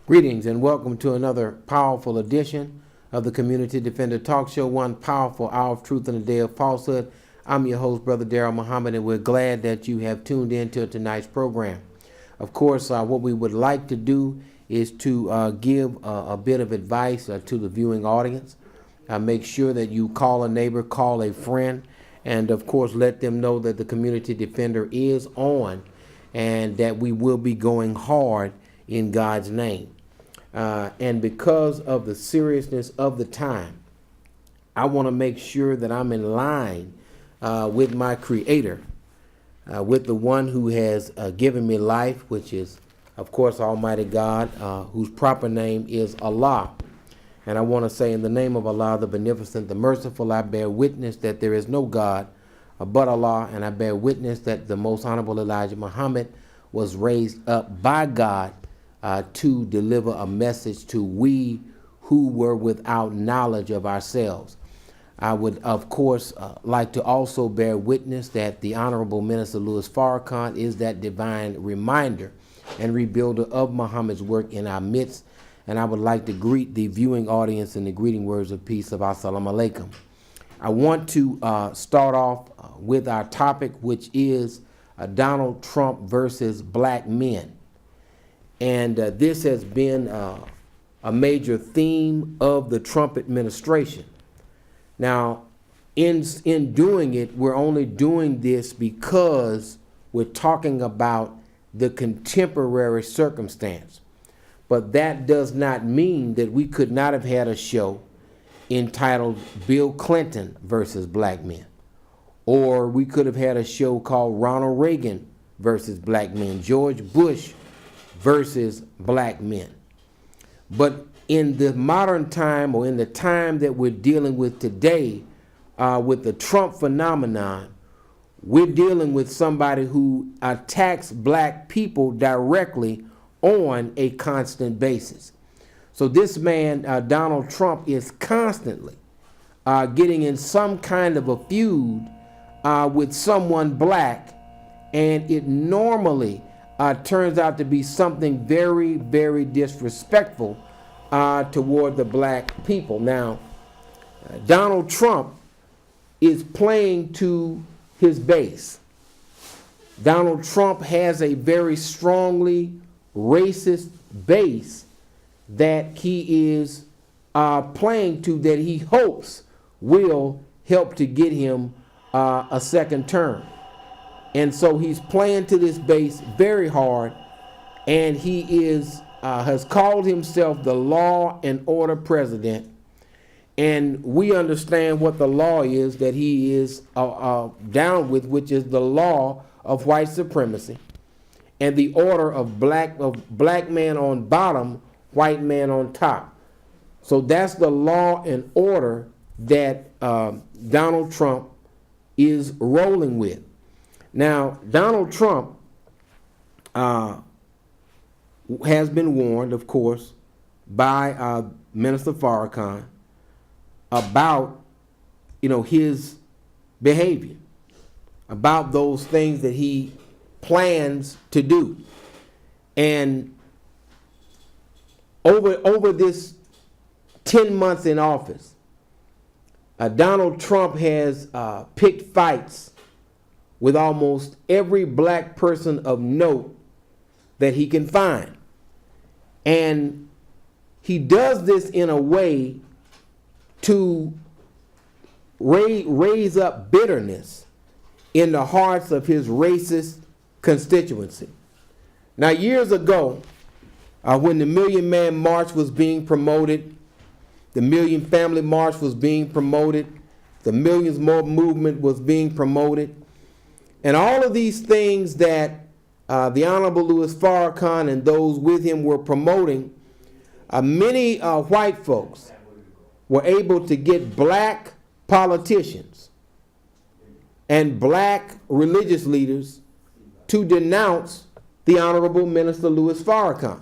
Greetings and welcome to another powerful edition of the Community Defender Talk Show, one powerful hour of truth in a day of falsehood. I'm your host, Brother Darrell Muhammad, and we're glad that you have tuned in to tonight's program. Of course, what we would like to do is to give a bit of advice to the viewing audience. Make sure that you call a neighbor, call a friend, and of course let them know that the Community Defender is on and that we will be going hard in God's name. And because of the seriousness of the time, I want to make sure that I'm in line with my Creator, with the one who has given me life, which is, of course, Almighty God, whose proper name is Allah. And I want to say, in the name of Allah, the Beneficent, the Merciful, I bear witness that there is no God but Allah, and I bear witness that the Most Honorable Elijah Muhammad was raised up by God to deliver a message to we who were without knowledge of ourselves. I would, of course, like to also bear witness that the Honorable Minister Louis Farrakhan is that divine reminder and rebuilder of Muhammad's work in our midst. And I would like to greet the viewing audience in the greeting words of peace of Assalamu alaikum. I want to start off with our topic, which is Donald Trump versus black men. And this has been a major theme of the Trump administration. Now, in doing it, we're only doing this because we're talking about the contemporary circumstance. But that does not mean that we could not have had a show entitled Bill Clinton versus black men. Or we could have had a show called Ronald Reagan versus black men, George Bush versus black men. But in the modern time, or in the time that we're dealing with today, with the Trump phenomenon, we're dealing with somebody who attacks black people directly on a constant basis. So this man, Donald Trump, is constantly getting in some kind of a feud with someone black, and it normally turns out to be something very, very disrespectful toward the black people. Now, Donald Trump is playing to his base. Donald Trump has a very strongly racist base that he is playing to, that he hopes will help to get him a second term. And so he's playing to this base very hard, and he is has called himself the law and order president. And we understand what the law is that he is down with, which is the law of white supremacy and the order of black man on bottom, white man on top. So that's the law and order that Donald Trump is rolling with. Now, Donald Trump has been warned, of course, by Minister Farrakhan about, his behavior, about those things that he plans to do. And over this 10 months in office, Donald Trump has picked fights with almost every black person of note that he can find. And he does this in a way to raise up bitterness in the hearts of his racist constituency. Now, years ago, when the Million Man March was being promoted, the Million Family March was being promoted, the Millions More movement was being promoted, and all of these things that the Honorable Louis Farrakhan and those with him were promoting, many white folks were able to get black politicians and black religious leaders to denounce the Honorable Minister Louis Farrakhan.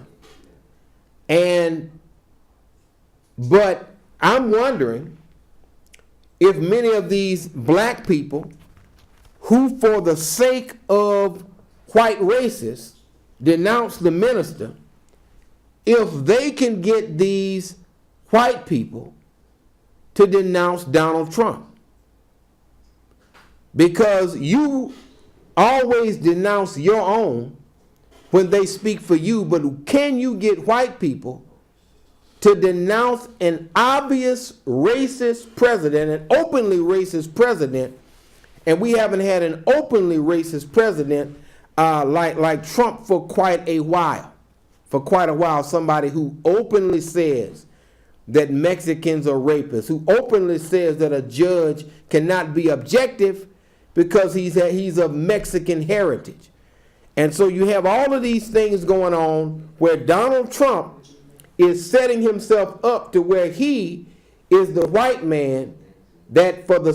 But I'm wondering if many of these black people who, for the sake of white racists, denounce the minister, if they can get these white people to denounce Donald Trump. Because you always denounce your own when they speak for you, but can you get white people to denounce an obvious racist president, an openly racist president? And we haven't had an openly racist president like Trump for quite a while. For quite a while, somebody who openly says that Mexicans are rapists, who openly says that a judge cannot be objective because he's of Mexican heritage. And so you have all of these things going on where Donald Trump is setting himself up to where he is the white man that for the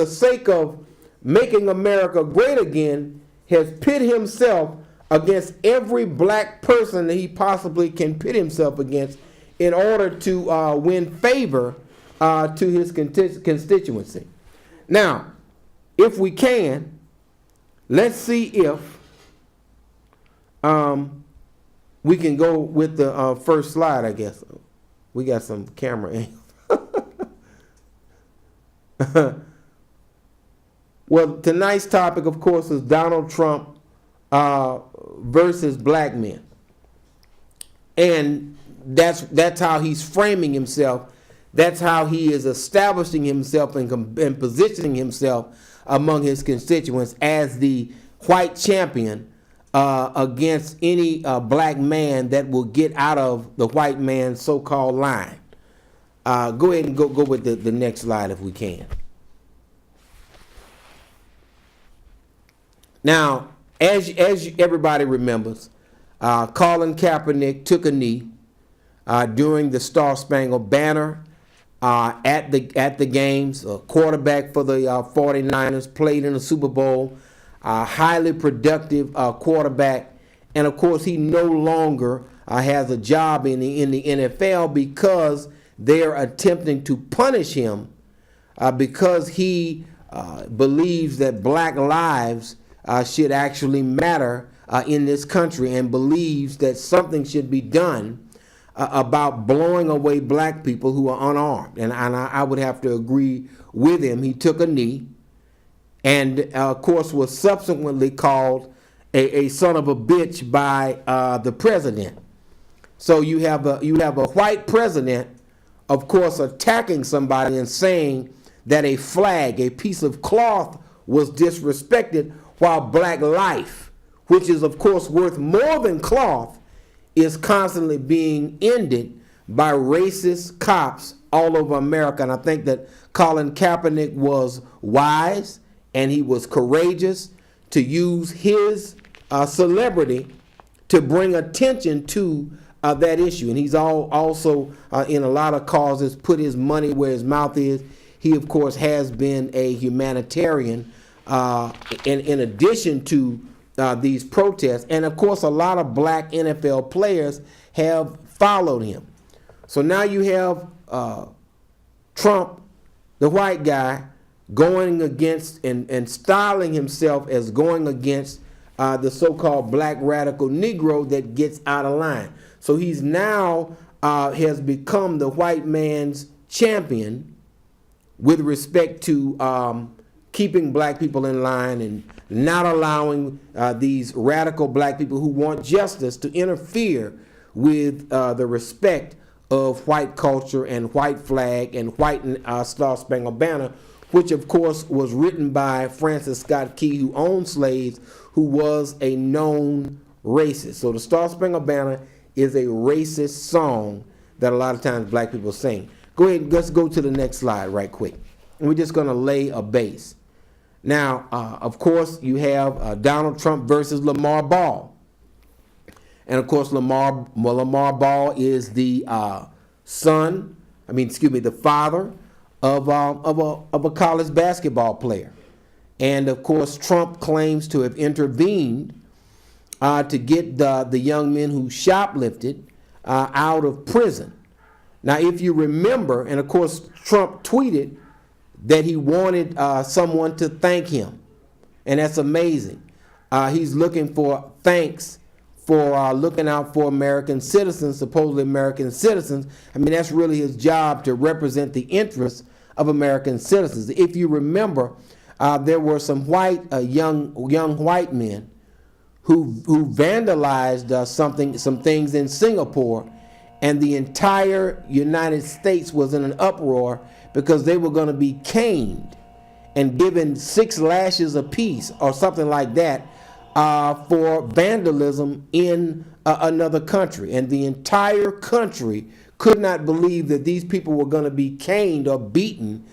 sake of making America great again, has pit himself against every black person that he possibly can pit himself against in order to win favor to his constituency. Now, if we can, let's see if we can go with the first slide, I guess. We got some camera angles. Well, tonight's topic, of course, is Donald Trump versus black men. And that's how he's framing himself. That's how he is establishing himself and positioning himself among his constituents as the white champion against any black man that will get out of the white man's so-called line. Go ahead and go with the next slide if we can. Now, as everybody remembers, Colin Kaepernick took a knee during the Star Spangled Banner at the games. A quarterback for the 49ers, played in the Super Bowl, highly productive quarterback, and of course he no longer has a job in the NFL because they're attempting to punish him because he believes that black lives should actually matter in this country, and believes that something should be done about blowing away black people who are unarmed. And I would have to agree with him. He took a knee and, of course, was subsequently called a son of a bitch by the president. So you have a white president, of course, attacking somebody and saying that a flag, a piece of cloth, was disrespected, while black life, which is, of course, worth more than cloth, is constantly being ended by racist cops all over America. And I think that Colin Kaepernick was wise and he was courageous to use his celebrity to bring attention to that issue. And he's also in a lot of causes put his money where his mouth is. He, of course, has been a humanitarian in addition to these protests. And, of course, a lot of black NFL players have followed him. So now you have Trump, the white guy, going against and styling himself as going against the so-called black radical Negro that gets out of line. So he's now has become the white man's champion with respect to keeping black people in line and not allowing these radical black people who want justice to interfere with the respect of white culture and white flag and white Star Spangled Banner, which of course was written by Francis Scott Key, who owned slaves, who was a known racist. So the Star Spangled Banner is a racist song that a lot of times black people sing. Go ahead, let's go to the next slide right quick. And we're just going to lay a base. Now, of course, you have Donald Trump versus Lamar Ball. And, of course, Lamar Ball is the the father of a college basketball player. And, of course, Trump claims to have intervened to get the young men who shoplifted out of prison. Now, if you remember, and, of course, Trump tweeted that he wanted someone to thank him. And that's amazing. He's looking for thanks for looking out for American citizens, supposedly American citizens. I mean, that's really his job, to represent the interests of American citizens. If you remember, there were some young white men who vandalized some things in Singapore, and the entire United States was in an uproar because they were going to be caned and given 6 lashes apiece or something like that for vandalism in another country. And the entire country could not believe that these people were going to be caned or beaten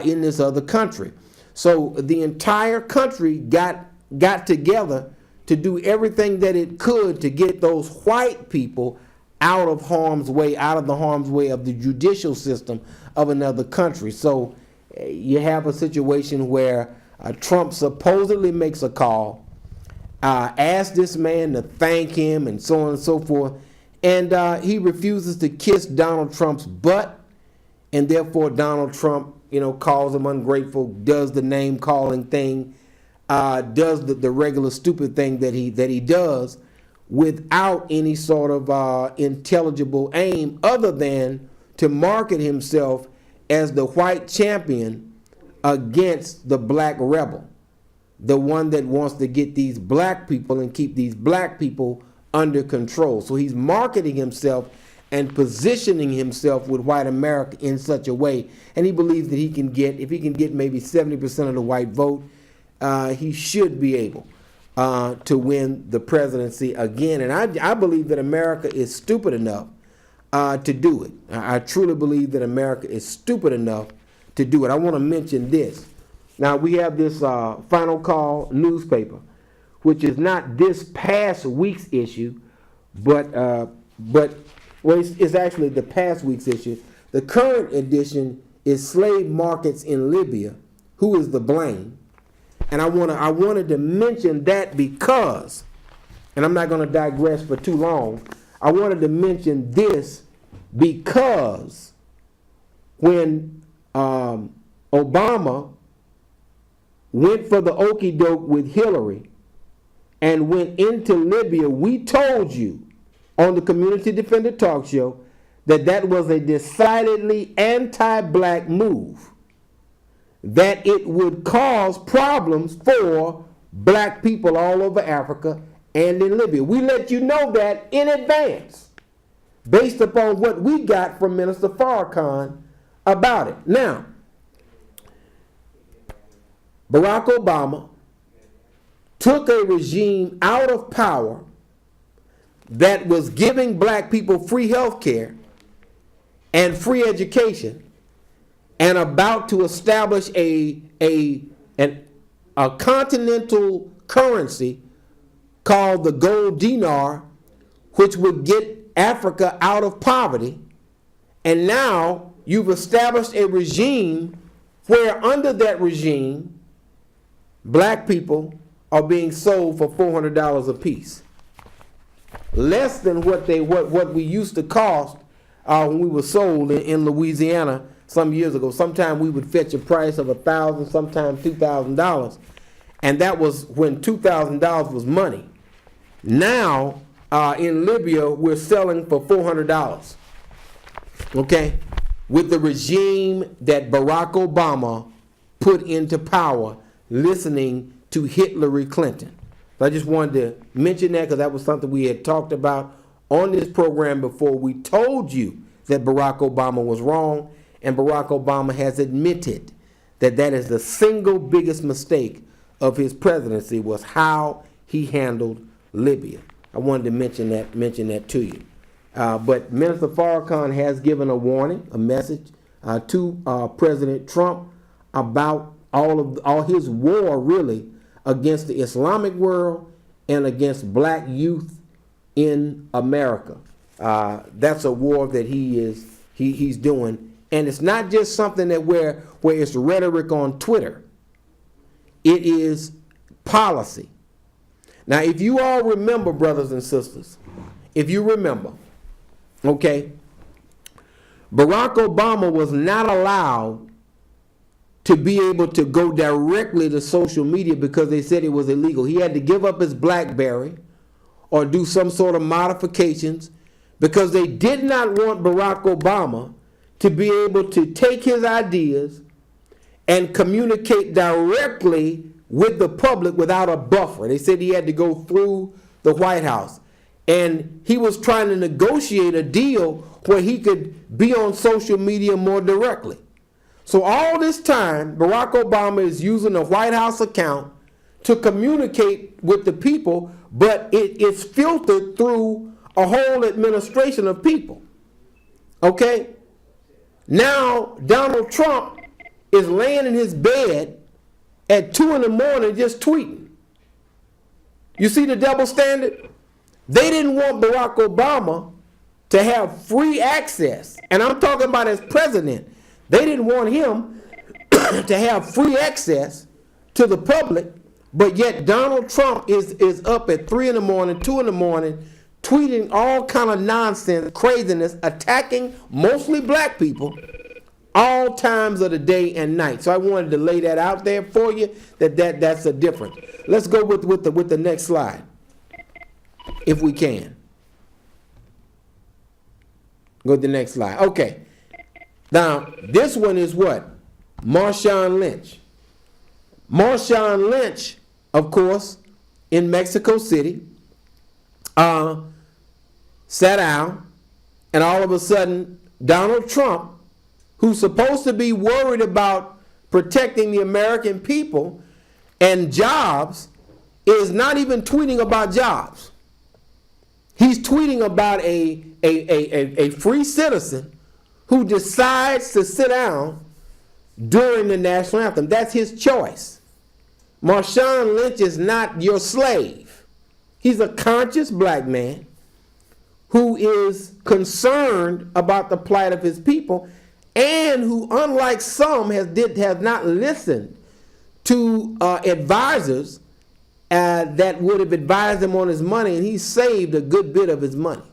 in this other country. So the entire country got together to do everything that it could to get those white people out of harm's way, out of the harm's way of the judicial system of another country. So you have a situation where Trump supposedly makes a call, asks this man to thank him and so on and so forth, and he refuses to kiss Donald Trump's butt, and therefore Donald Trump, calls him ungrateful, does the name calling thing, does the regular stupid thing that he does, without any sort of intelligible aim other than to market himself as the white champion against the black rebel, the one that wants to get these black people and keep these black people under control. So he's marketing himself and positioning himself with white America in such a way, and he believes that if he can get maybe 70% of the white vote, he should be able to win the presidency again. And I believe that America is stupid enough to do it. I truly believe that America is stupid enough to do it. I want to mention this. Now, we have this Final Call newspaper, which is not this past week's issue, but it's actually the past week's issue. The current edition is Slave Markets in Libya, Who is the Blame? And I wanted to mention that because, and I'm not going to digress for too long, I wanted to mention this because when Obama went for the okie doke with Hillary and went into Libya, we told you on the Community Defender Talk Show that was a decidedly anti-black move, that it would cause problems for black people all over Africa and in Libya. We let you know that in advance, based upon what we got from Minister Farrakhan about it. Now, Barack Obama took a regime out of power that was giving black people free health care and free education, and about to establish a continental currency called the gold dinar, which would get Africa out of poverty. And now you've established a regime where under that regime, black people are being sold for $400 a piece. Less than what we used to cost when we were sold in Louisiana some years ago. Sometimes we would fetch a price of $1,000, sometimes $2,000, and that was when $2,000 was money. Now in Libya we're selling for $400. Okay, with the regime that Barack Obama put into power, listening to Hillary Clinton. So I just wanted to mention that because that was something we had talked about on this program before. We told you that Barack Obama was wrong, and Barack Obama has admitted that is the single biggest mistake of his presidency, was how he handled Libya. I wanted to mention that to you. But Minister Farrakhan has given a warning, a message to President Trump about all his war really against the Islamic world and against black youth in America. That's a war that he's doing, and it's not just something that where it's rhetoric on Twitter. It is policy. Now, if you all remember, brothers and sisters, if you remember, okay, Barack Obama was not allowed to be able to go directly to social media because they said it was illegal. He had to give up his BlackBerry or do some sort of modifications because they did not want Barack Obama to be able to take his ideas and communicate directly with the public without a buffer. They said he had to go through the White House. And he was trying to negotiate a deal where he could be on social media more directly. So all this time, Barack Obama is using a White House account to communicate with the people, but it's filtered through a whole administration of people. Okay? Now, Donald Trump is laying in his bed at 2 in the morning just tweeting. You see the double standard? They didn't want Barack Obama to have free access. And I'm talking about as president. They didn't want him to have free access to the public, but yet Donald Trump is up at 3 in the morning, 2 in the morning, tweeting all kind of nonsense, craziness, attacking mostly black people all times of the day and night. So I wanted to lay that out there for you, that's a difference. Let's go with the next slide, if we can. Go to the next slide. Okay. Now, this one is what? Marshawn Lynch. Marshawn Lynch, of course, in Mexico City, sat down, and all of a sudden, Donald Trump, who's supposed to be worried about protecting the American people and jobs, is not even tweeting about jobs. He's tweeting about a free citizen who decides to sit down during the national anthem. That's his choice. Marshawn Lynch is not your slave. He's a conscious black man who is concerned about the plight of his people, and who, unlike some, has not listened to advisors that would have advised him on his money, and he saved a good bit of his money.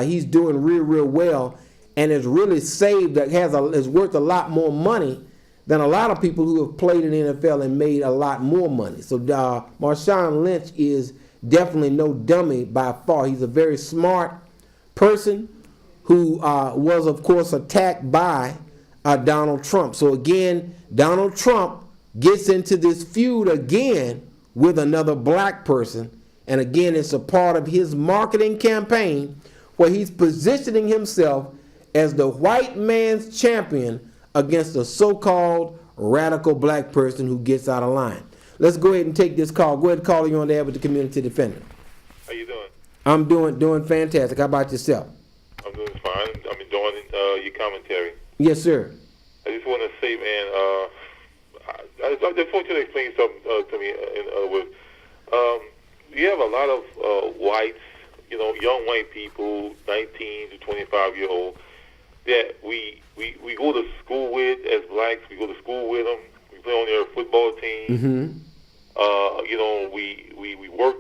He's doing real well, and is really saved, is worth a lot more money than a lot of people who have played in the NFL and made a lot more money. So Marshawn Lynch is definitely no dummy by far. He's a very smart person who was, of course, attacked by Donald Trump. So again, Donald Trump gets into this feud again with another black person. And again, it's a part of his marketing campaign where he's positioning himself as the white man's champion against a so-called radical black person who gets out of line. Let's go ahead and take this call. Go ahead and call you on the air with the community defender. How you doing? I'm doing fantastic. How about yourself? I'm doing fine. I'm enjoying your commentary. Yes, sir. I just want to say, man, I just want you to explain something to me. You have a lot of whites, young white people, 19 to 25-year-old, that we go to school with as blacks. We go to school with them. We play on their football team. Mm-hmm. We work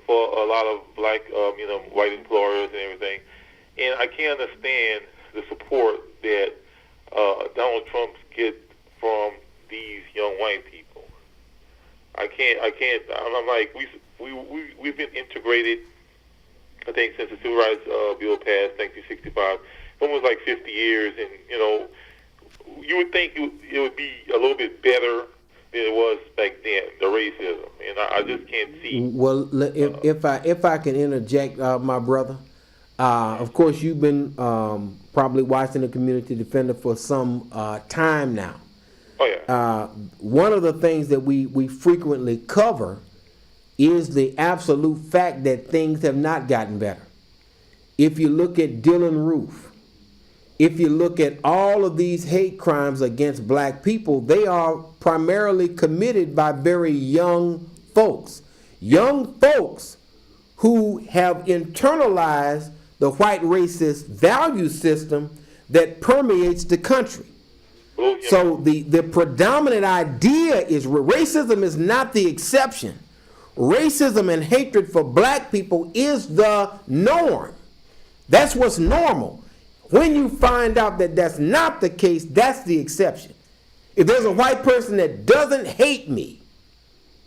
for a lot of black, white employers and everything. And I can't understand the support that Donald Trump gets from these young white people. I can't. I'm like, we've been integrated, I think, since the Civil Rights Bill passed, 1965. Almost like 50 years, and you would think it would be a little bit better than it was back then, the racism, and I just can't see. Well, if I can interject, my brother, of course you've been probably watching the Community Defender for some time now. Oh yeah. One of the things that we frequently cover is the absolute fact that things have not gotten better. If you look at Dylan Roof, if you look at all of these hate crimes against black people, they are primarily committed by very young folks. Young folks who have internalized the white racist value system that permeates the country. So the predominant idea is racism is not the exception. Racism and hatred for black people is the norm. That's what's normal. When you find out that that's not the case, that's the exception. If there's a white person that doesn't hate me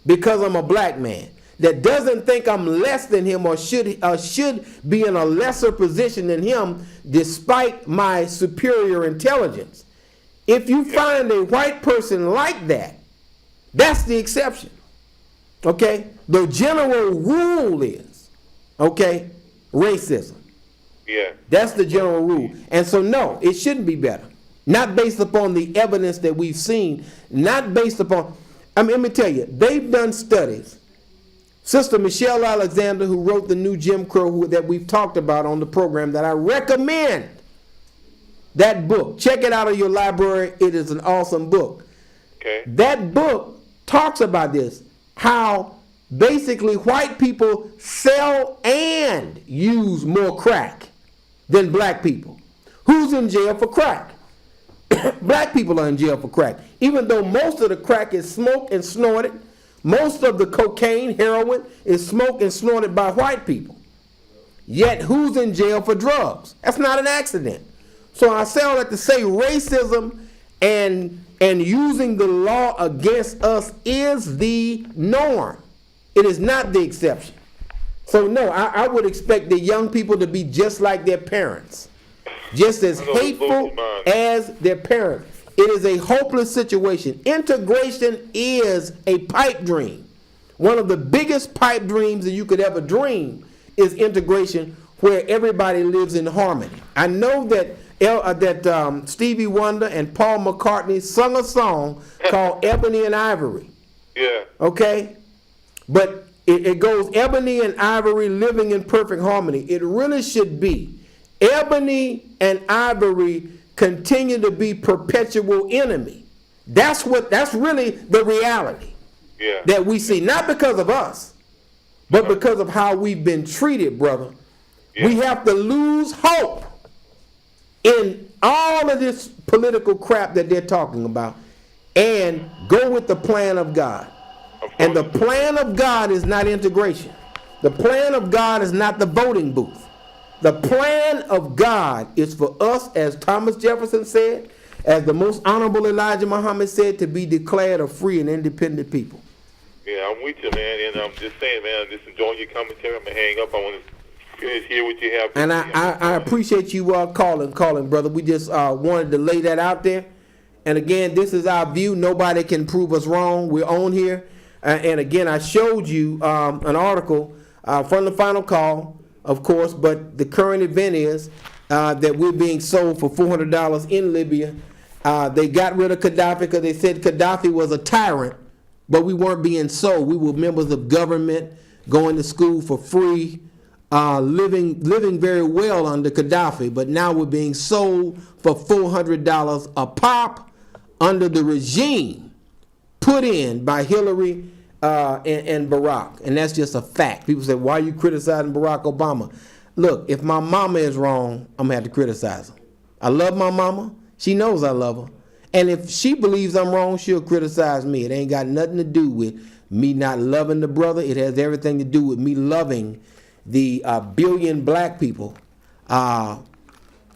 because I'm a black man, that doesn't think I'm less than him or should be in a lesser position than him despite my superior intelligence. If you find a white person like that, that's the exception. Okay? The general rule is, okay, racism. Yeah. That's the general rule. And so, no, it shouldn't be better. Not based upon the evidence that we've seen. Not based upon, let me tell you, they've done studies. Sister Michelle Alexander, who wrote the new Jim Crow that we've talked about on the program, that I recommend that book. Check it out in your library. It is an awesome book. Okay. That book talks about this, how basically white people sell and use more crack than black people. Who's in jail for crack? Black people are in jail for crack. Even though most of the crack is smoked and snorted, most of the cocaine, heroin is smoked and snorted by white people. Yet who's in jail for drugs? That's not an accident. So I say all that to say racism and using the law against us is the norm. It is not the exception. So no, I would expect the young people to be just like their parents. Just as hateful as their parents. It is a hopeless situation. Integration is a pipe dream. One of the biggest pipe dreams that you could ever dream is integration, where everybody lives in harmony. I know that Stevie Wonder and Paul McCartney sung a song called Ebony and Ivory. Yeah. Okay? But it goes Ebony and Ivory living in perfect harmony. It really should be Ebony and Ivory continue to be perpetual enemy. That's really the reality that we see. Not because of us, but because of how we've been treated, brother. Yeah. We have to lose hope in all of this political crap that they're talking about and go with the plan of God. And the plan of God is not integration. The plan of God is not the voting booth. The plan of God is for us, as Thomas Jefferson said, as the most honorable Elijah Muhammad said, to be declared a free and independent people. Yeah, I'm with you, man. And I'm just saying, man, I'm just enjoying your commentary. I'm going to hang up. I want to hear what you have to and say. I appreciate you calling, brother. We just wanted to lay that out there. And again, this is our view. Nobody can prove us wrong. We're on here. And again, I showed you an article from the Final Call, of course, but the current event is that we're being sold for $400 in Libya. They got rid of Gaddafi because they said Gaddafi was a tyrant, but we weren't being sold. We were members of government, going to school for free, living very well under Gaddafi, but now we're being sold for $400 a pop under the regime put in by Hillary and Barack. And that's just a fact. People say, why are you criticizing Barack Obama? Look, if my mama is wrong, I'm going to have to criticize her. I love my mama. She knows I love her. And if she believes I'm wrong, she'll criticize me. It ain't got nothing to do with me not loving the brother. It has everything to do with me loving the billion black people. And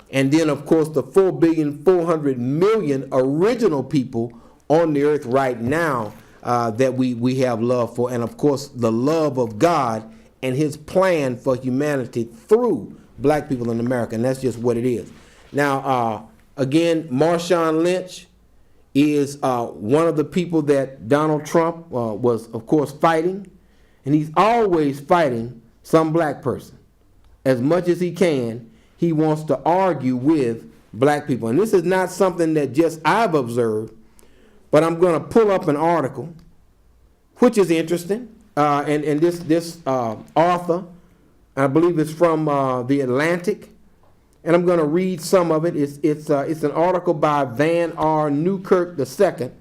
then, of course, the 4,400,000,000 original people on the earth right now that we have love for. And, of course, the love of God and his plan for humanity through black people in America. And that's just what it is. Now, again, Marshawn Lynch is one of the people that Donald Trump was, of course, fighting. And he's always fighting some black person. As much as he can, he wants to argue with black people. And this is not something that just I've observed, but I'm going to pull up an article, which is interesting. And this author, I believe it's from The Atlantic, and I'm going to read some of it. It's an article by Van R. Newkirk II.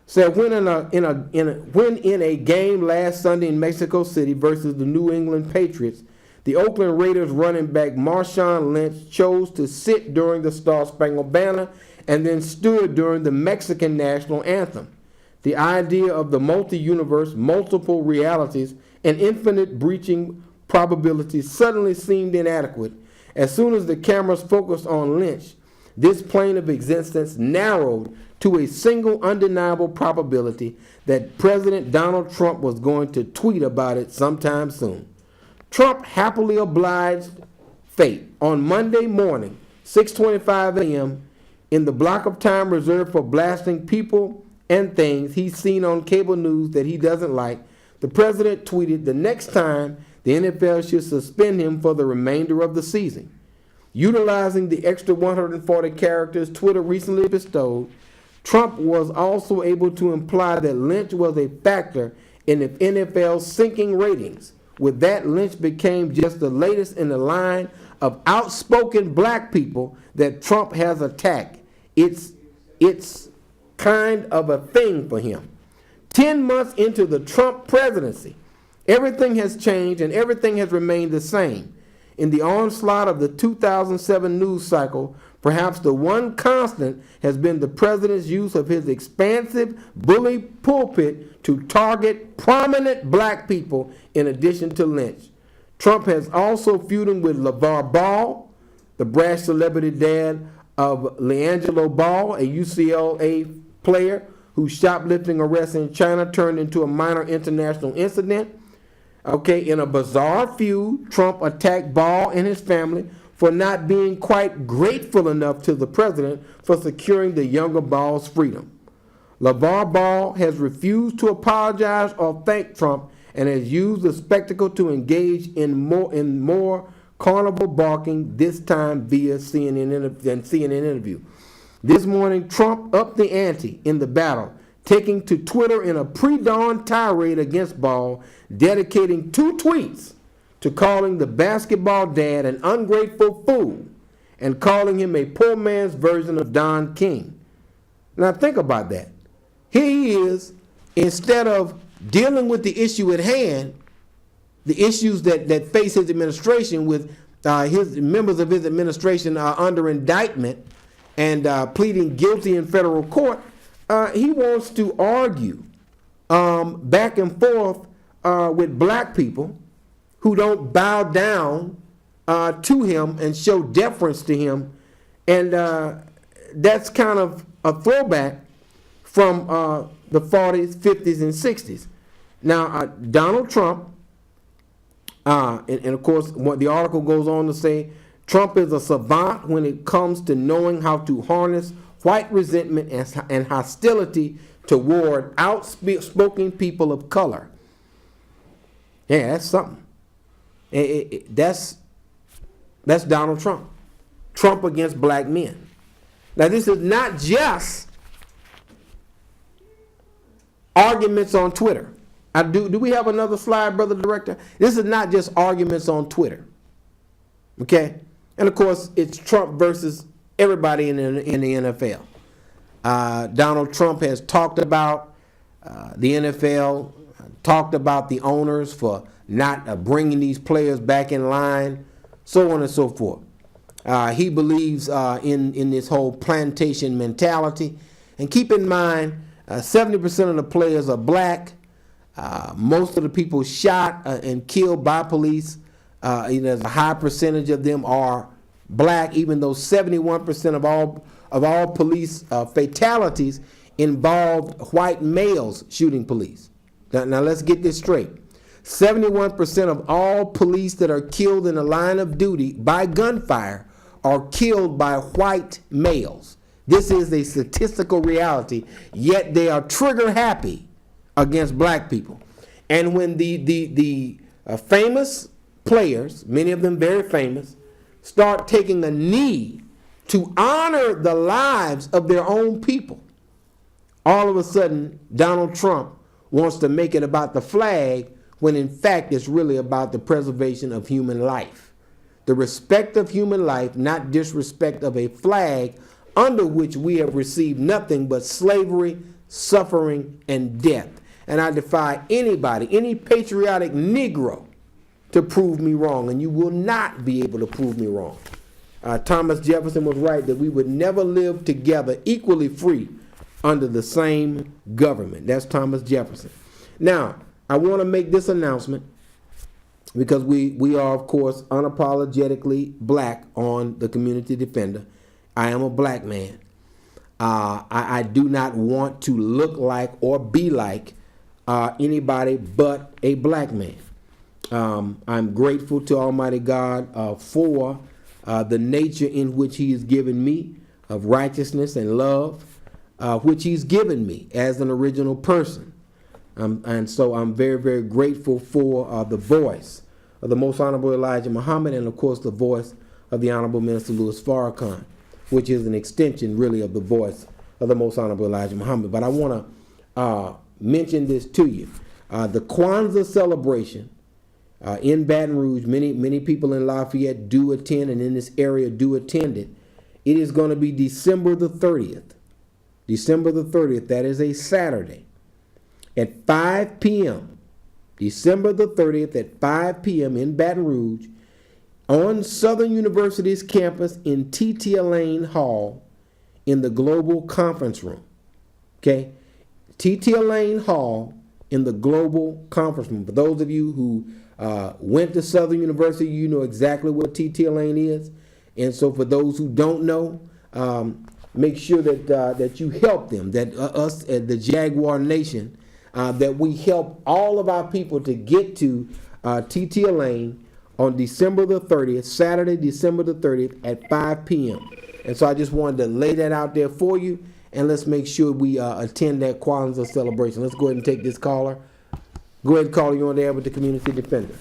Said when in a game last Sunday in Mexico City versus the New England Patriots, the Oakland Raiders running back Marshawn Lynch chose to sit during the Star-Spangled Banner and then stood during the Mexican national anthem. The idea of the multi-universe, multiple realities, and infinite breaching probabilities suddenly seemed inadequate. As soon as the cameras focused on Lynch, this plane of existence narrowed to a single undeniable probability that President Donald Trump was going to tweet about it sometime soon. Trump happily obliged fate. On Monday morning, 6:25 a.m., in the block of time reserved for blasting people and things he's seen on cable news that he doesn't like, the president tweeted the next time the NFL should suspend him for the remainder of the season. Utilizing the extra 140 characters Twitter recently bestowed, Trump was also able to imply that Lynch was a factor in the NFL's sinking ratings. With that, Lynch became just the latest in the line of outspoken black people that Trump has attacked. It's kind of a thing for him. 10 months into the Trump presidency, everything has changed and everything has remained the same. In the onslaught of the 2007 news cycle, perhaps the one constant has been the president's use of his expansive bully pulpit to target prominent black people in addition to Lynch. Trump has also feuding with LeVar Ball, the brash celebrity dad of LeAngelo Ball, a UCLA player whose shoplifting arrest in China turned into a minor international incident. In a bizarre feud, Trump attacked Ball and his family for not being quite grateful enough to the president for securing the younger Ball's freedom. LeVar Ball has refused to apologize or thank Trump and has used the spectacle to engage in more carnival barking, this time via CNN interview. This morning, Trump upped the ante in the battle, taking to Twitter in a pre-dawn tirade against Ball, dedicating 2 tweets to calling the basketball dad an ungrateful fool and calling him a poor man's version of Don King. Now think about that. Here he is, instead of dealing with the issue at hand, the issues that face his administration with his members of his administration are under indictment and pleading guilty in federal court, he wants to argue back and forth with black people who don't bow down to him and show deference to him. And that's kind of a throwback from the 40s, 50s, and 60s. Now, Donald Trump, and of course, what the article goes on to say, Trump is a savant when it comes to knowing how to harness white resentment and hostility toward outspoken people of color. Yeah, that's something. That's Donald Trump. Trump against black men. Now, this is not just arguments on Twitter. Do we have another slide, Brother Director? This is not just arguments on Twitter. Okay? And of course, it's Trump versus everybody in the NFL. Donald Trump has talked about the NFL, talked about the owners for not bringing these players back in line, so on and so forth. He believes in this whole plantation mentality. And keep in mind, 70% of the players are black. Most of the people shot and killed by police, a high percentage of them are black, even though 71% of all police fatalities involved white males shooting police. Now let's get this straight. 71% of all police that are killed in the line of duty by gunfire are killed by white males. This is a statistical reality, yet they are trigger happy against black people. And when the famous players, many of them very famous, start taking a knee to honor the lives of their own people, all of a sudden Donald Trump wants to make it about the flag when in fact it's really about the preservation of human life. The respect of human life, not disrespect of a flag under which we have received nothing but slavery, suffering, and death. And I defy anybody, any patriotic Negro, to prove me wrong, and you will not be able to prove me wrong. Thomas Jefferson was right that we would never live together equally free under the same government. That's Thomas Jefferson. Now, I want to make this announcement because we are, of course, unapologetically black on the Community Defender. I am a black man. I do not want to look like or be like anybody but a black man. I'm grateful to Almighty God for the nature in which He has given me of righteousness and love, which He's given me as an original person. And so I'm very, very grateful for the voice of the Most Honorable Elijah Muhammad, and of course the voice of the Honorable Minister Louis Farrakhan, which is an extension really of the voice of the Most Honorable Elijah Muhammad. But I want to mention this to you. The Kwanzaa celebration in Baton Rouge, many people in Lafayette do attend, and in this area do attend it. It is going to be December the 30th. December the 30th, that is a Saturday, at 5 p.m. December the 30th at 5 p.m. in Baton Rouge on Southern University's campus in T.T. Lane Hall in the Global Conference Room. Okay? T.T. Lane Hall in the Global Conference Room. For those of you who went to Southern University, you know exactly what T.T. Lane is. And so for those who don't know, make sure that you help them, that us at the Jaguar Nation, that we help all of our people to get to T.T. Lane on December the 30th, Saturday, December the 30th at 5 p.m. And so I just wanted to lay that out there for you, and let's make sure we attend that Kwanzaa celebration. Let's go ahead and take this caller. Go ahead and call you on the air with the Community Defender.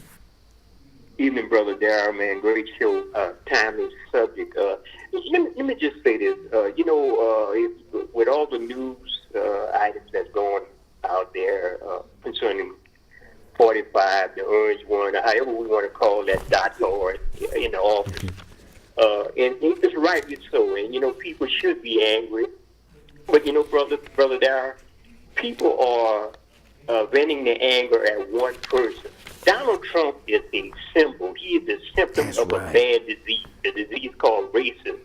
Evening, Brother Darrell, man. Great show. Timely subject. Let me just say this. With all the news items that's going out there concerning 45, the orange one, however we want to call that dot or in the office. And it's rightly so. And, people should be angry. But, Brother Darrell, people are venting their anger at one person. Donald Trump is a symbol. He is a symptom of a bad disease, the disease called racism.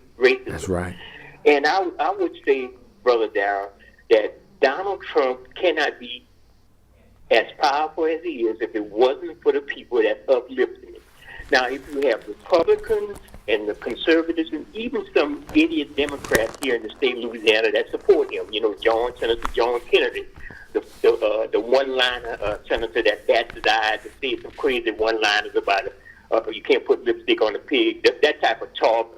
That's right. And I would say, Brother Darrell, that Donald Trump cannot be as powerful as he is if it wasn't for the people that uplifted him. Now, if you have Republicans and the conservatives and even some idiot Democrats here in the state of Louisiana that support him, Senator John Kennedy, the one-liner senator that bats his eyes and says some crazy one-liners about you can't put lipstick on a pig, that type of talk.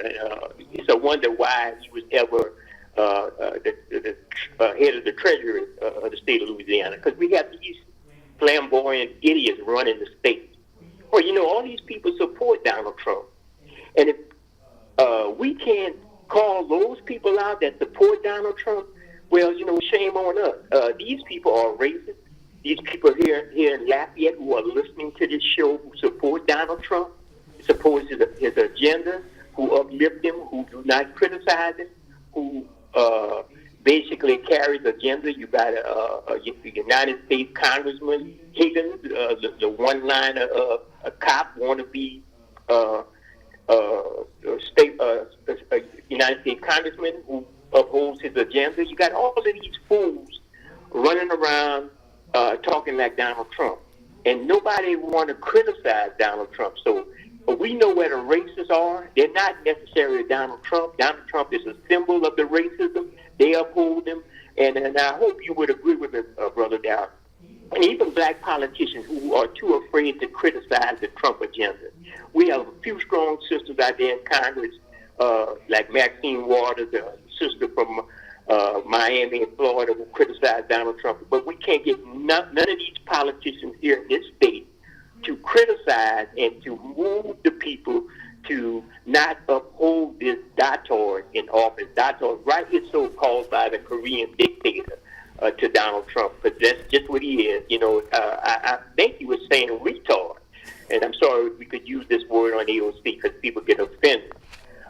It's a wonder why he was ever the head of the Treasury of the state of Louisiana, because we have these flamboyant idiots running the state. Well, all these people support Donald Trump. And if we can't call those people out that support Donald Trump, well, shame on us. These people are racist. These people here in Lafayette who are listening to this show who support Donald Trump, support his agenda, who uplift him, who do not criticize him, who basically carries the agenda. You got a United States Congressman Higgins, the one-liner a cop, want to be United States Congressman who upholds his agenda. You got all of these fools running around talking like Donald Trump, and nobody want to criticize Donald Trump. So we know where the racists are. They're not necessarily Donald Trump. Donald Trump is a symbol of the racism. They uphold him, and I hope you would agree with me, Brother Darrell. And even black politicians who are too afraid to criticize the Trump agenda. We have a few strong sisters out there in Congress, like Maxine Waters, a sister from Miami and Florida, who criticize Donald Trump. But we can't get none of these politicians here in this state to criticize and to move the people to not uphold this dictator in office. Dictator, rightly so called by the Korean dictator to Donald Trump, because that's just what he is. I think he was saying retard, and I'm sorry we could use this word on AOC because people get offended.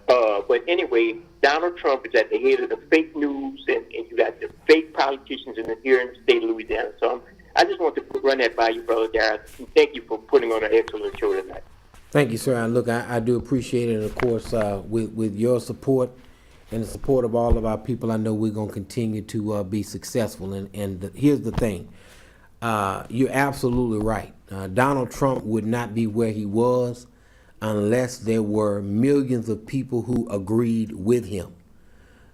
But anyway, Donald Trump is at the head of the fake news, and you got the fake politicians here in the state of Louisiana. So I just want to run that by you, Brother Darrell. Thank you for putting on an excellent show tonight. Thank you, sir. And look, I do appreciate it. And of course, with your support and the support of all of our people, I know we're going to continue to be successful. And here's the thing. You're absolutely right. Donald Trump would not be where he was unless there were millions of people who agreed with him.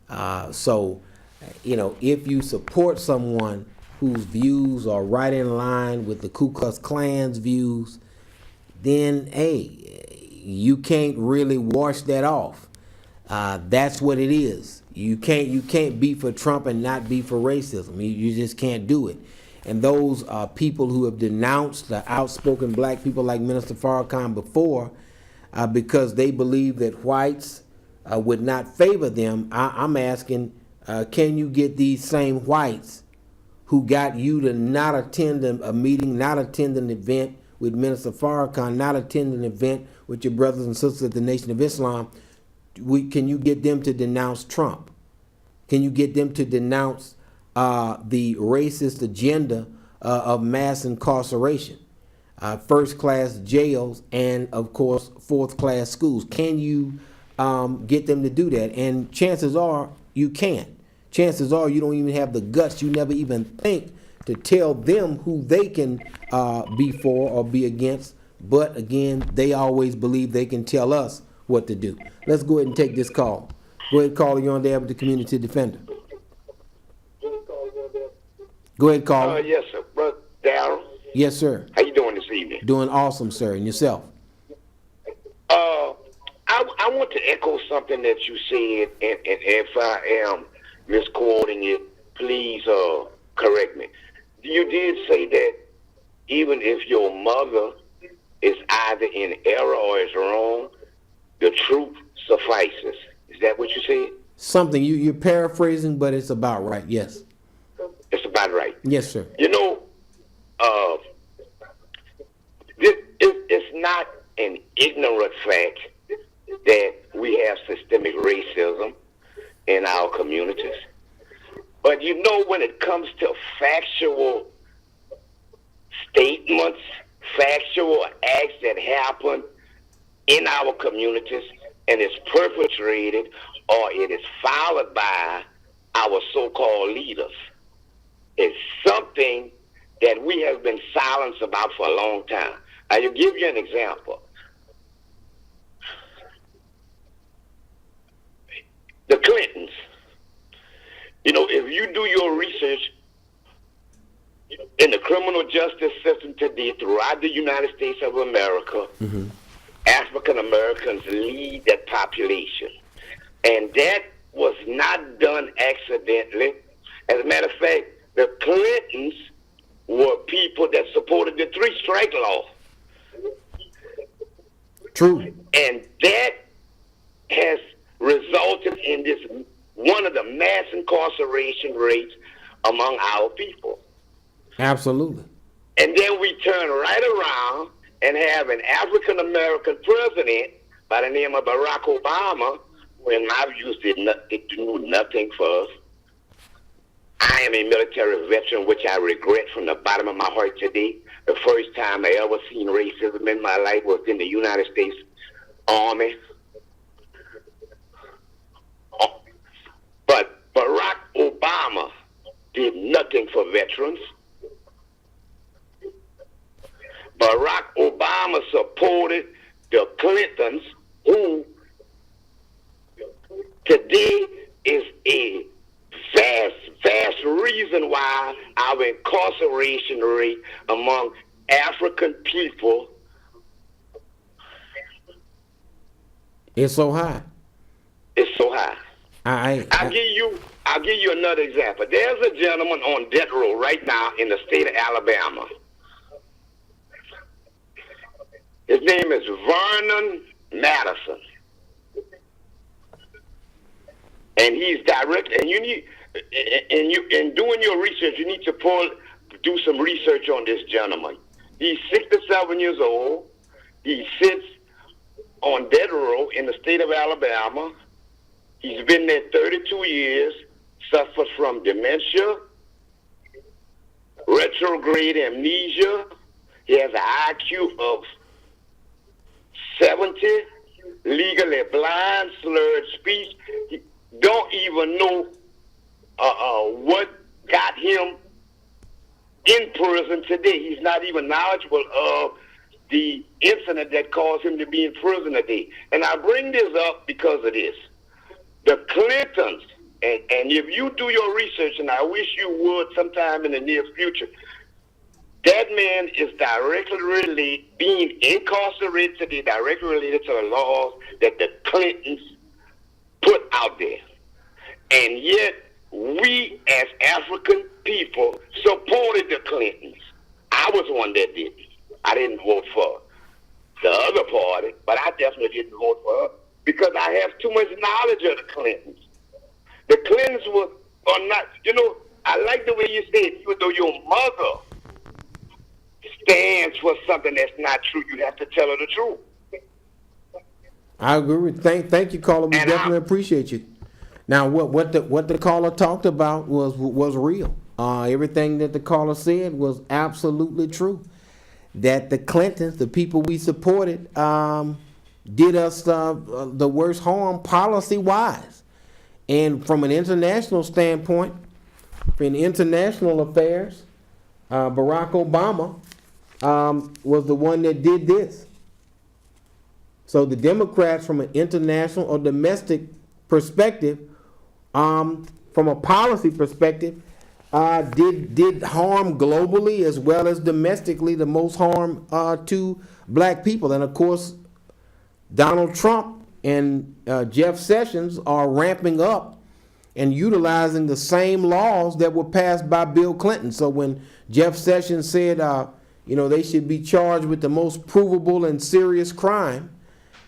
So, if you support someone whose views are right in line with the Ku Klux Klan's views, then hey, you can't really wash that off. That's what it is. You can't be for Trump and not be for racism. You just can't do it. And those people who have denounced the outspoken black people like Minister Farrakhan before, because they believe that whites would not favor them, I'm asking, can you get these same whites who got you to not attend a meeting, not attend an event with Minister Farrakhan, not attend an event with your brothers and sisters at the Nation of Islam, can you get them to denounce Trump? Can you get them to denounce the racist agenda of mass incarceration, first-class jails, and, of course, fourth-class schools? Can you get them to do that? And chances are you can't. Chances are you don't even have the guts. You never even think to tell them who they can be for or be against. But, again, they always believe they can tell us what to do. Let's go ahead and take this call. Go ahead, caller. You're on there with the Community Defender. Go ahead, caller. Yes, sir. Brother Darrell. Yes, sir. How you doing this evening? Doing awesome, sir. And yourself? I want to echo something that you said, and if I am misquoting it, please correct me. You did say that even if your mother is either in error or is wrong, the truth suffices. Is that what you said? Something you're paraphrasing, but it's about right. Yes. It's about right. Yes, sir. It's not an ignorant fact that we have systemic racism in our communities. But when it comes to factual statements, factual acts that happen in our communities, and it's perpetrated or it is followed by our so-called leaders, it's something that we have been silenced about for a long time. I'll give you an example. The Clintons, if you do your research in the criminal justice system today throughout the United States of America, African Americans lead that population. And that was not done accidentally. As a matter of fact, the Clintons were people that supported the three-strike law. True. And that has resulted in this one of the mass incarceration rates among our people. Absolutely. And then we turn right around and have an African-American president by the name of Barack Obama, who in my views did do nothing for us. I am a military veteran, which I regret from the bottom of my heart today. The first time I ever seen racism in my life was in the United States Army. But Barack Obama did nothing for veterans. Barack Obama supported the Clintons, who today is a vast reason why our incarceration rate among African people is so high. Is so high. I'll give you another example. There's a gentleman on death row right now in the state of Alabama. His name is Vernon Madison. And he's direct, and you need, in doing your research, you need to do some research on this gentleman. He's 67 years old. He sits on death row in the state of Alabama. He's been there 32 years, suffers from dementia, retrograde amnesia. He has an IQ of 70, legally blind, slurred speech. He don't even know what got him in prison today. He's not even knowledgeable of the incident that caused him to be in prison today. And I bring this up because of this. The Clintons And if you do your research, and I wish you would sometime in the near future, that man is directly related, being incarcerated today, directly related to the laws that the Clintons put out there. And yet, we as African people supported the Clintons. I was one that didn't. I didn't vote for the other party, but I definitely didn't vote for her because I have too much knowledge of the Clintons. The Clintons are not, I like the way you said, even though your mother stands for something that's not true, you have to tell her the truth. I agree with. Thank you, caller. We definitely appreciate you. Now, what the caller talked about was real. Everything that the caller said was absolutely true. That the Clintons, the people we supported, did us the worst harm policy-wise. And from an international standpoint, in international affairs, Barack Obama was the one that did this. So the Democrats, from an international or domestic perspective, from a policy perspective, did harm globally as well as domestically, the most harm to black people. And of course, Donald Trump and Jeff Sessions are ramping up and utilizing the same laws that were passed by Bill Clinton. So when Jeff Sessions said, they should be charged with the most provable and serious crime,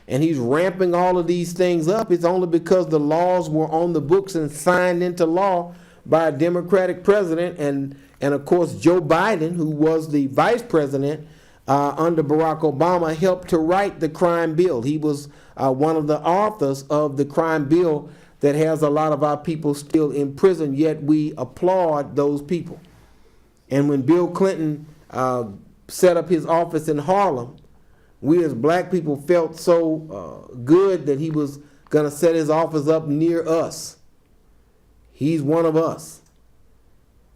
and he's ramping all of these things up, it's only because the laws were on the books and signed into law by a Democratic president, and of course Joe Biden, who was the vice president under Barack Obama, helped to write the crime bill. He was one of the authors of the crime bill that has a lot of our people still in prison, yet we applaud those people. And when Bill Clinton set up his office in Harlem, we as black people felt so good that he was going to set his office up near us. He's one of us.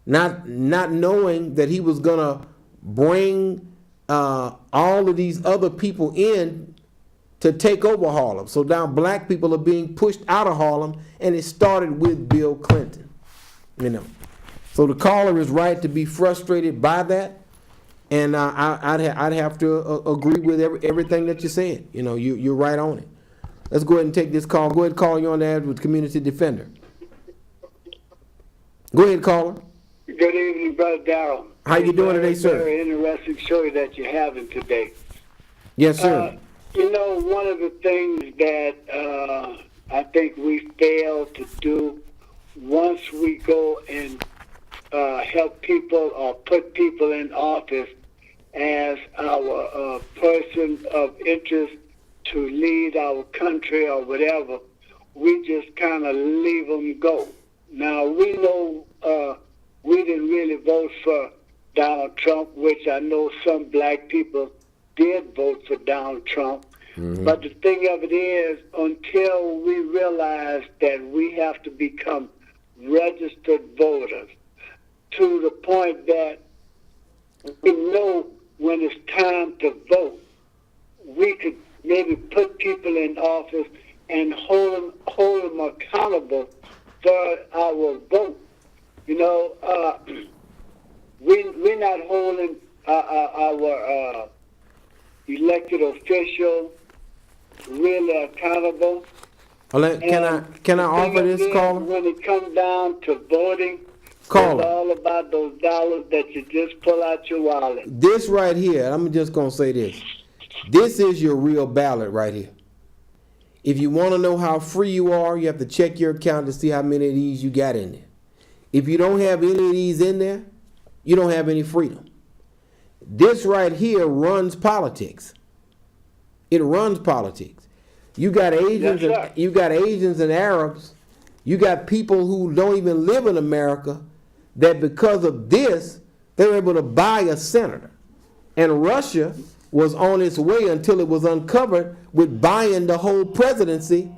Not knowing that he was going to bring all of these other people in to take over Harlem. So now black people are being pushed out of Harlem, and it started with Bill Clinton. So the caller is right to be frustrated by that. And I'd have to agree with everything that you said. You're right on it. Let's go ahead and take this call. Go ahead and call you on the air with Community Defender. Go ahead, caller. Good evening, Brother Darrell. How you doing today, sir? Very interesting show that you're having today. Yes, sir. One of the things that I think we fail to do once we go and help people or put people in office as our person of interest to lead our country or whatever, we just kind of leave them go. Now, we know we didn't really vote for Donald Trump, which I know some black people did vote for Donald Trump. Mm-hmm. But the thing of it is, until we realize that we have to become registered voters to the point that we know when it's time to vote, we could maybe put people in office and hold them accountable for our vote. We're not holding our elected official really accountable. Can I offer this, caller? When it comes down to voting, caller, it's all about those dollars that you just pull out your wallet. This right here, I'm just going to say this. This is your real ballot right here. If you want to know how free you are, you have to check your account to see how many of these you got in there. If you don't have any of these in there, you don't have any freedom. This right here runs politics. It runs politics. You got Asians, yes, you got Asians and Arabs. You got people who don't even live in America that because of this, they're able to buy a senator. And Russia was on its way until it was uncovered with buying the whole presidency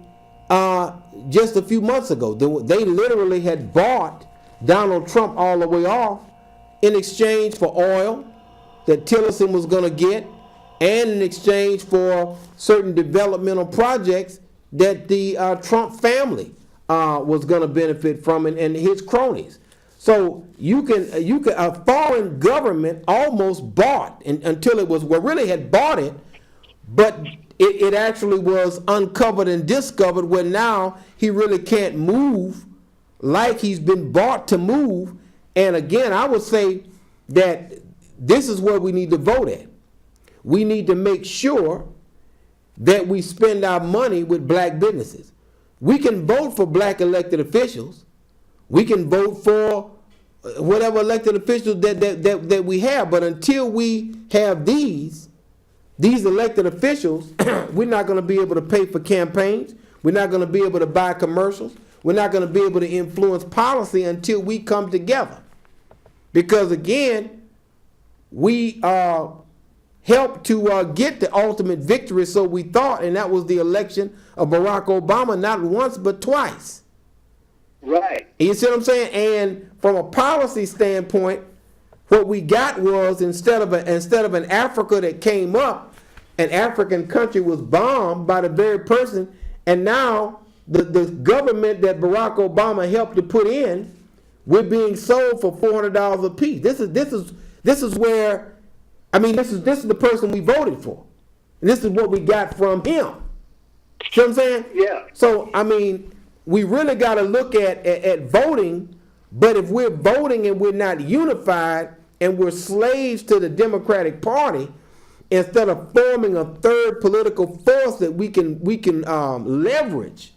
just a few months ago. They literally had bought Donald Trump all the way off in exchange for oil that Tillerson was going to get, and in exchange for certain developmental projects that the Trump family was going to benefit from it, and his cronies. So you can a foreign government almost bought until it was, well, really had bought it, but it actually was uncovered and discovered where now he really can't move like he's been bought to move. And again, I would say that this is where we need to vote at. We need to make sure that we spend our money with black businesses. We can vote for black elected officials. We can vote for whatever elected officials that we have, but until we have these elected officials, we're not going to be able to pay for campaigns. We're not going to be able to buy commercials. We're not going to be able to influence policy until we come together. Because again, we helped to get the ultimate victory, so we thought, and that was the election of Barack Obama, not once but twice. Right. You see what I'm saying? And from a policy standpoint, what we got was instead of an Africa that came up, an African country was bombed by the very person, and now the government that Barack Obama helped to put in, we're being sold for $400 a piece. This is where, I mean, this is the person we voted for, and this is what we got from him. See what I'm saying? Yeah. So I mean, we really got to look at voting, but if we're voting and we're not unified and we're slaves to the Democratic Party, instead of forming a third political force that we can leverage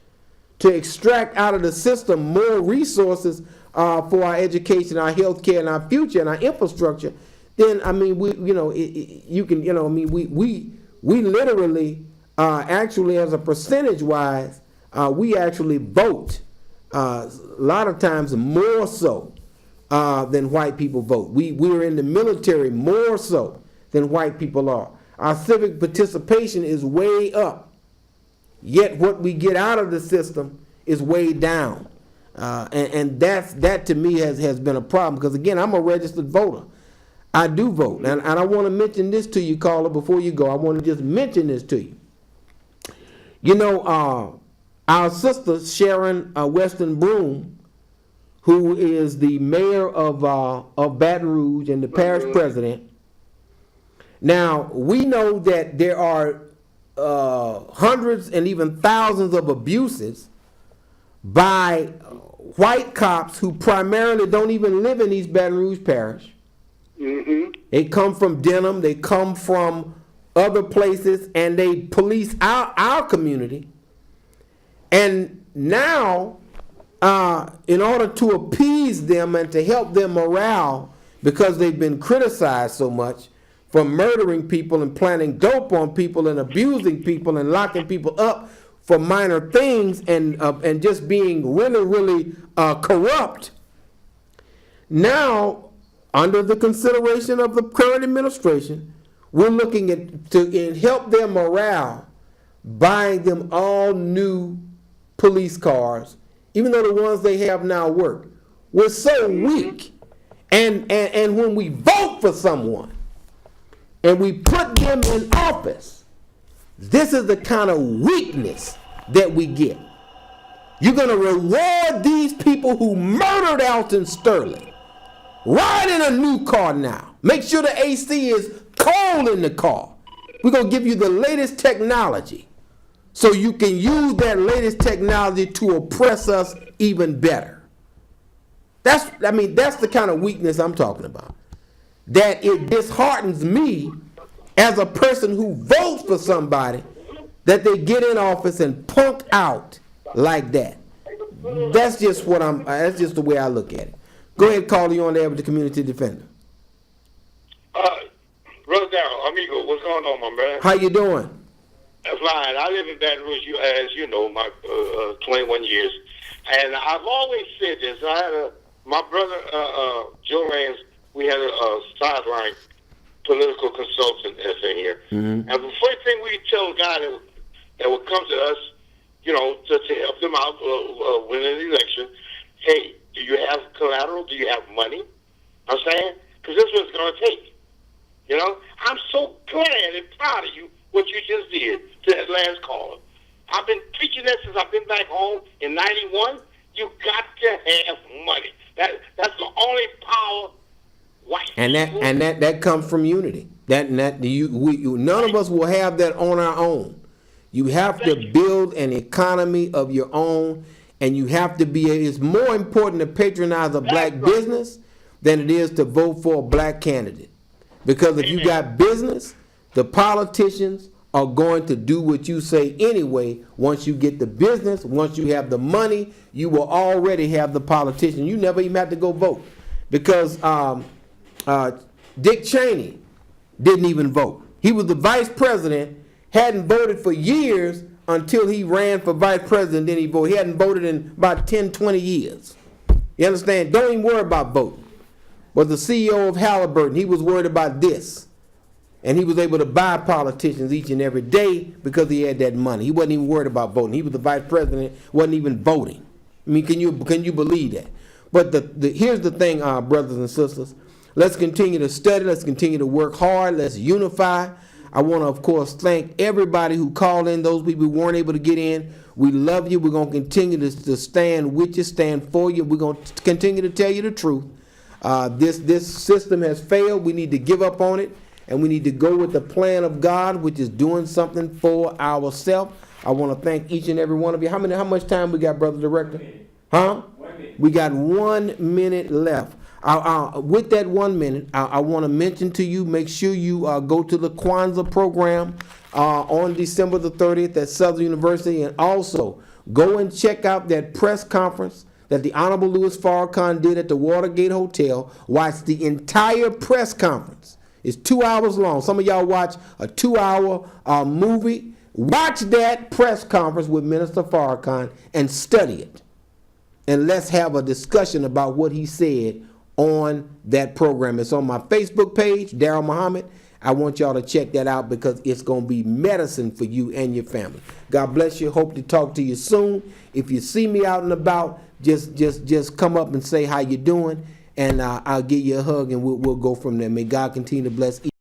to extract out of the system more resources for our education, our health care, and our future and our infrastructure, then I mean we literally actually, as a percentage wise, we actually vote a lot of times more so than white people vote. We're in the military more so than white people are. Our civic participation is way up, yet what we get out of the system is way down. And that to me has been a problem, because again, I'm a registered voter. I do vote. And I want to mention this to you, caller, before you go. I want to just mention this to you. You know, our sister Sharon Weston Broome, who is the mayor of Baton Rouge and the parish president. Now, we know that there are hundreds and even thousands of abuses by white cops who primarily don't even live in East Baton Rouge Parish. Mm-hmm. They come from Denham, they come from other places, and they police our community. And now, in order to appease them and to help their morale, because they've been criticized so much for murdering people and planting dope on people and abusing people and locking people up for minor things and just being really corrupt, now, under the consideration of the current administration, we're looking at to help their morale, buying them all new police cars, even though the ones they have now work. We're so weak. And when we vote for someone and we put them in office, this is the kind of weakness that we get. You're going to reward these people who murdered Alton Sterling. Ride in a new car now. Make sure the AC is cold in the car. We're going to give you the latest technology so you can use that latest technology to oppress us even better. That's the kind of weakness I'm talking about. That it disheartens me as a person who votes for somebody that they get in office and punk out like that. That's just that's just the way I look at it. Go ahead, caller, you on there with the community defender. Brother Darrell, amigo, what's going on, my man? How you doing? Fine. I live in Baton Rouge, as you know, my 21 years. And I've always said this. I had my brother, Joe Rance, we had a sideline political consultant that's in here. Mm-hmm. And the first thing we tell a guy that would come to us, you know, to help them out win an election, hey, do you have collateral? Do you have money? I'm saying? Because this is what it's going to take. You know? I'm so glad and proud of you, what you just did to that last caller. I've been preaching that since I've been back home in '91. You got to have money. That's the only power white people. And that comes from unity. None of us will have that on our own. You have to build an economy of your own, and you have to be. It's more important to patronize a black business than it is to vote for a black candidate. Because if you got business, the politicians are going to do what you say anyway. Once you get the business, once you have the money, you will already have the politician. You never even have to go vote. Because Dick Cheney didn't even vote. He was the vice president, hadn't voted for years until he ran for vice president, then he voted. He hadn't voted in about 10, 20 years. You understand? Don't even worry about voting. Was the CEO of Halliburton, he was worried about this. And he was able to buy politicians each and every day because he had that money. He wasn't even worried about voting. He was the vice president, wasn't even voting. I mean, can you believe that? But here's the thing, brothers and sisters. Let's continue to study. Let's continue to work hard. Let's unify. I want to, of course, thank everybody who called in, those people who weren't able to get in. We love you. We're going to continue to stand with you, stand for you. We're going to continue to tell you the truth. This system has failed. We need to give up on it, and we need to go with the plan of God, which is doing something for ourselves. I want to thank each and every one of you. How much time we got, Brother Director? Huh? 1 minute. We got 1 minute left. With that 1 minute, I want to mention to you, make sure you go to the Kwanzaa program on December the 30th at Southern University, and also go and check out that press conference that the Honorable Louis Farrakhan did at the Watergate Hotel. Watch the entire press conference. It's 2 hours long. Some of y'all watch a 2-hour movie. Watch that press conference with Minister Farrakhan and study it. And let's have a discussion about what he said on that program. It's on my Facebook page, Darrell Muhammad. I want y'all to check that out because it's going to be medicine for you and your family. God bless you. Hope to talk to you soon. If you see me out and about, just come up and say how you doing, and I'll give you a hug, and we'll go from there. May God continue to bless each